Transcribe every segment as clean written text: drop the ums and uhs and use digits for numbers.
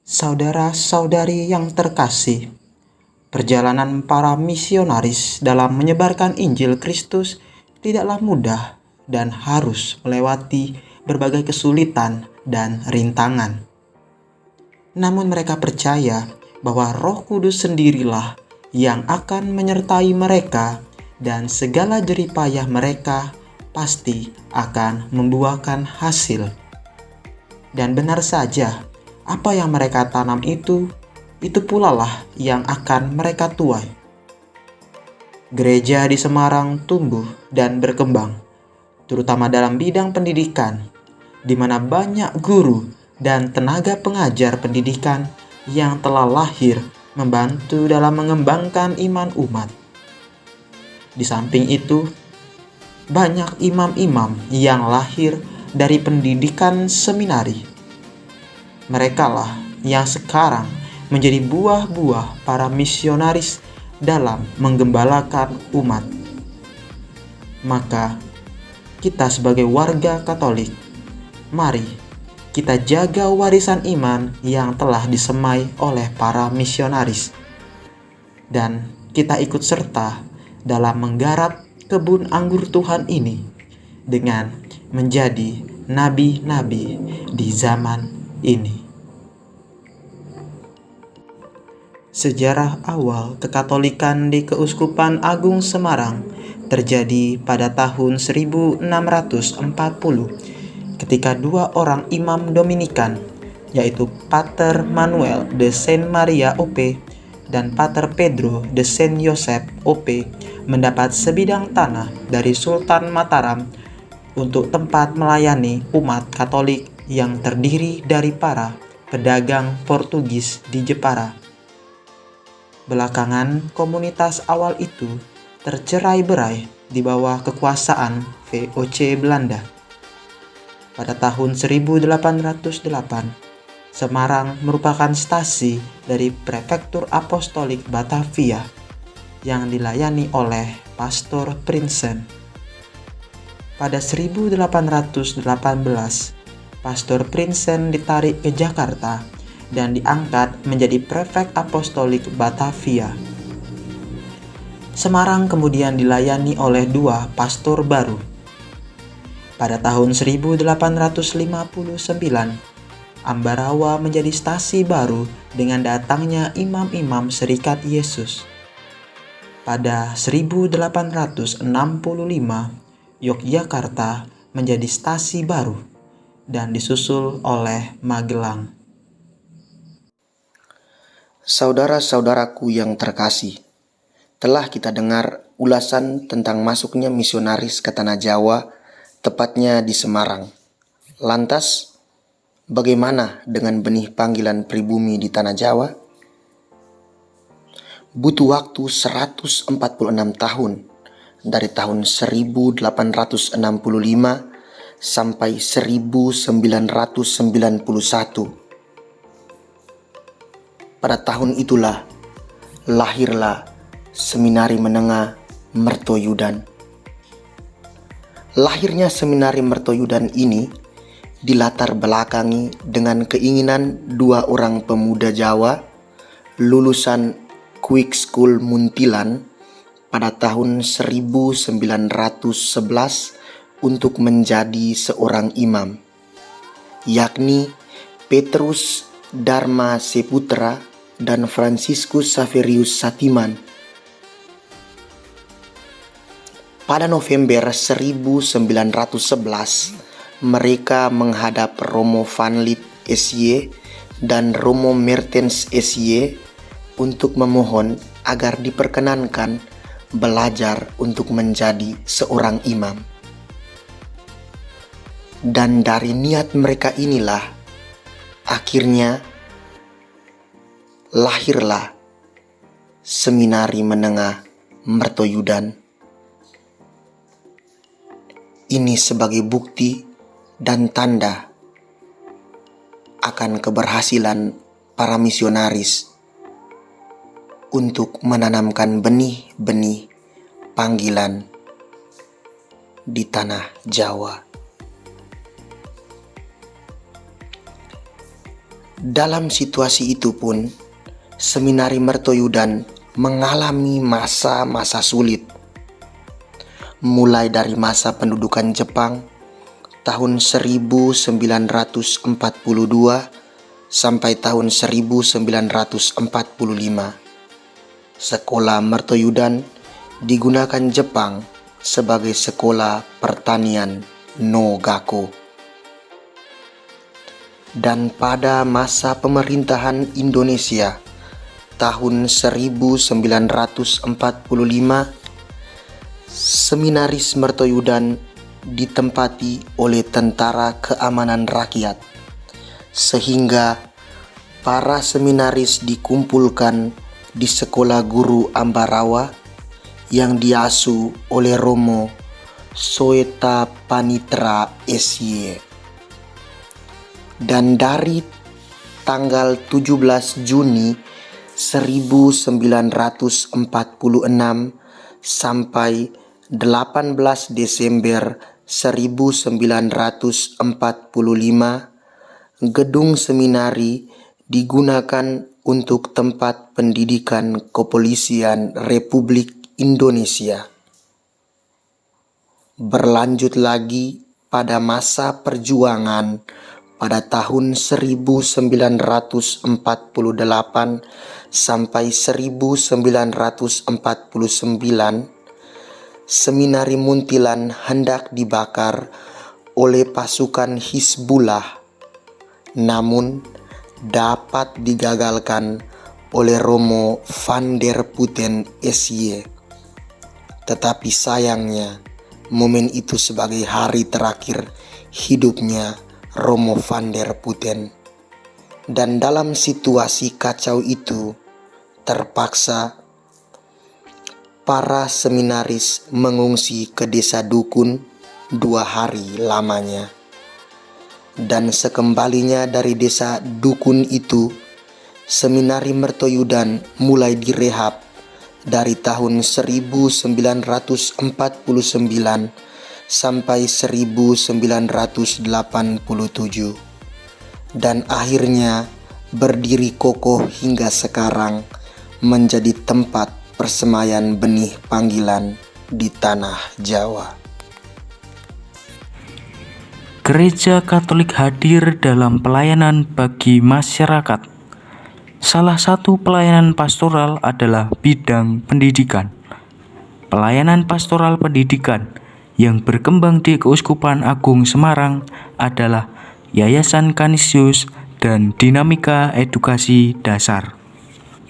Saudara-saudari yang terkasih, perjalanan para misionaris dalam menyebarkan Injil Kristus tidaklah mudah dan harus melewati berbagai kesulitan dan rintangan. Namun mereka percaya bahwa Roh Kudus sendirilah yang akan menyertai mereka dan segala jerih payah mereka pasti akan membuahkan hasil. Dan benar saja, apa yang mereka tanam itu pula lah yang akan mereka tuai. Gereja di Semarang tumbuh dan berkembang, terutama dalam bidang pendidikan, di mana banyak guru dan tenaga pengajar pendidikan yang telah lahir membantu dalam mengembangkan iman umat. Di samping itu, banyak imam-imam yang lahir dari pendidikan seminari. Merekalah yang sekarang menjadi buah-buah para misionaris dalam menggembalakan umat. Maka, kita sebagai warga Katolik, mari kita jaga warisan iman yang telah disemai oleh para misionaris. Dan kita ikut serta dalam menggarap kebun anggur Tuhan ini dengan menjadi nabi-nabi di zaman ini. Sejarah awal kekatolikan di Keuskupan Agung Semarang terjadi pada tahun 1640 ketika dua orang imam Dominikan, yaitu Pater Manuel de Saint Maria OP dan Pater Pedro de Saint Joseph OP, mendapat sebidang tanah dari Sultan Mataram untuk tempat melayani umat Katolik yang terdiri dari para pedagang Portugis di Jepara. Belakangan, komunitas awal itu tercerai-berai di bawah kekuasaan VOC Belanda. Pada tahun 1808, Semarang merupakan stasi dari Prefektur Apostolik Batavia yang dilayani oleh Pastor Prinsen. Pada 1818, Pastor Prinsen ditarik ke Jakarta dan diangkat menjadi Prefek Apostolik Batavia. Semarang kemudian dilayani oleh dua pastor baru. Pada tahun 1859, Ambarawa menjadi stasi baru dengan datangnya imam-imam Serikat Yesus. Pada 1865, Yogyakarta menjadi stasi baru dan disusul oleh Magelang. Saudara-saudaraku yang terkasih, telah kita dengar ulasan tentang masuknya misionaris ke Tanah Jawa, tepatnya di Semarang. Lantas, bagaimana dengan benih panggilan pribumi di Tanah Jawa? Butuh waktu 146 tahun, dari tahun 1865 sampai 1991. Pada tahun itulah lahirlah Seminari Menengah Mertoyudan. Lahirnya Seminari Mertoyudan ini dilatar belakangi dengan keinginan dua orang pemuda Jawa lulusan Quick School Muntilan pada tahun 1911 untuk menjadi seorang imam, yakni Petrus Dharma Seputra dan Franciscus Saverius Satiman. Pada November 1911, mereka menghadap Romo van Lith SY dan Romo Mertens SY untuk memohon agar diperkenankan belajar untuk menjadi seorang imam. Dan dari niat mereka inilah akhirnya lahirlah Seminari Menengah Mertoyudan. Ini sebagai bukti dan tanda akan keberhasilan para misionaris untuk menanamkan benih-benih panggilan di Tanah Jawa. Dalam situasi itu pun, Seminari Mertoyudan mengalami masa-masa sulit. Mulai dari masa pendudukan Jepang tahun 1942 sampai tahun 1945. Sekolah Mertoyudan digunakan Jepang sebagai sekolah pertanian no Gakko. Dan pada masa pemerintahan Indonesia tahun 1945, Seminaris Mertoyudan ditempati oleh Tentara Keamanan Rakyat, sehingga para seminaris dikumpulkan di Sekolah Guru Ambarawa yang diasuh oleh Romo Soeta Panitra SY. Dan dari tanggal 17 Juni 1946 sampai 18 Desember 1945, gedung seminari digunakan untuk tempat pendidikan Kepolisian Republik Indonesia. Berlanjut lagi pada masa perjuangan pada tahun 1948 sampai 1949, Seminari Muntilan hendak dibakar oleh pasukan Hizbullah, namun dapat digagalkan oleh Romo van der Putten SY. Tetapi sayangnya, momen itu sebagai hari terakhir hidupnya Romo van der Putten. Dan dalam situasi kacau itu, terpaksa para seminaris mengungsi ke desa Dukun 2 hari lamanya. Dan sekembalinya dari desa Dukun itu, Seminari Mertoyudan mulai direhab dari tahun 1949 sampai 1987, dan akhirnya berdiri kokoh hingga sekarang menjadi tempat persemaian benih panggilan di tanah Jawa. Gereja Katolik hadir dalam pelayanan bagi masyarakat. Salah satu pelayanan pastoral adalah bidang pendidikan. Pelayanan pastoral pendidikan yang berkembang di Keuskupan Agung Semarang adalah Yayasan Canisius dan Dinamika Edukasi Dasar.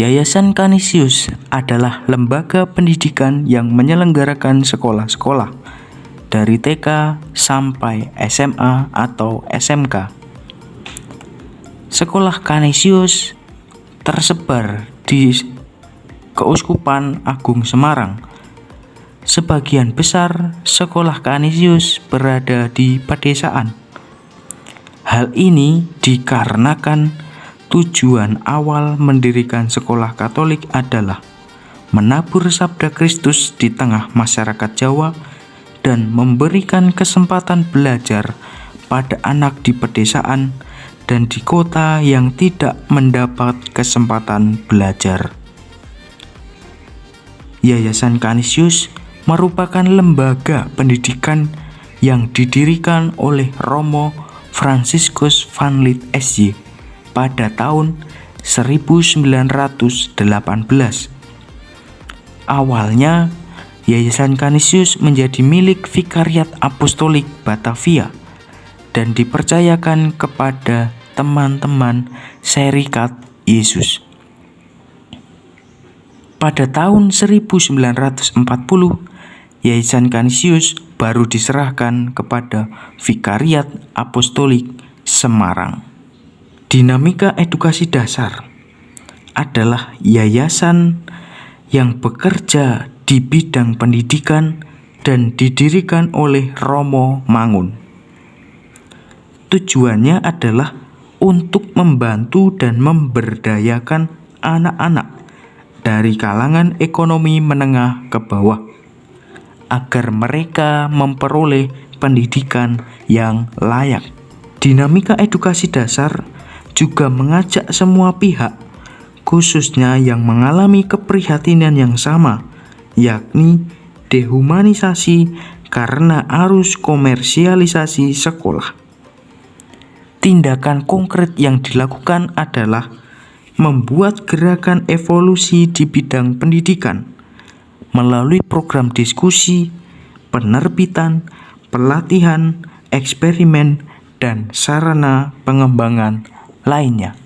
Yayasan Canisius adalah lembaga pendidikan yang menyelenggarakan sekolah-sekolah dari TK sampai SMA atau SMK. Sekolah Canisius tersebar di Keuskupan Agung Semarang. Sebagian besar sekolah Canisius berada di pedesaan. Hal ini dikarenakan tujuan awal mendirikan sekolah Katolik adalah menabur sabda Kristus di tengah masyarakat Jawa dan memberikan kesempatan belajar pada anak di pedesaan dan di kota yang tidak mendapat kesempatan belajar. Yayasan Canisius merupakan lembaga pendidikan yang didirikan oleh Romo Franciscus van Lith SY pada tahun 1918. Awalnya, Yayasan Canisius menjadi milik Vikariat Apostolik Batavia dan dipercayakan kepada teman-teman Serikat Yesus. Pada tahun 1940, Yayasan Canisius baru diserahkan kepada Vikariat Apostolik Semarang. Dinamika Edukasi Dasar adalah yayasan yang bekerja di bidang pendidikan dan didirikan oleh Romo Mangun. Tujuannya adalah untuk membantu dan memberdayakan anak-anak dari kalangan ekonomi menengah ke bawah agar mereka memperoleh pendidikan yang layak. Dinamika edukasi dasar juga mengajak semua pihak, khususnya yang mengalami keprihatinan yang sama, yakni dehumanisasi karena arus komersialisasi sekolah. Tindakan konkret yang dilakukan adalah membuat gerakan evolusi di bidang pendidikan melalui program diskusi, penerbitan, pelatihan, eksperimen, dan sarana pengembangan lainnya.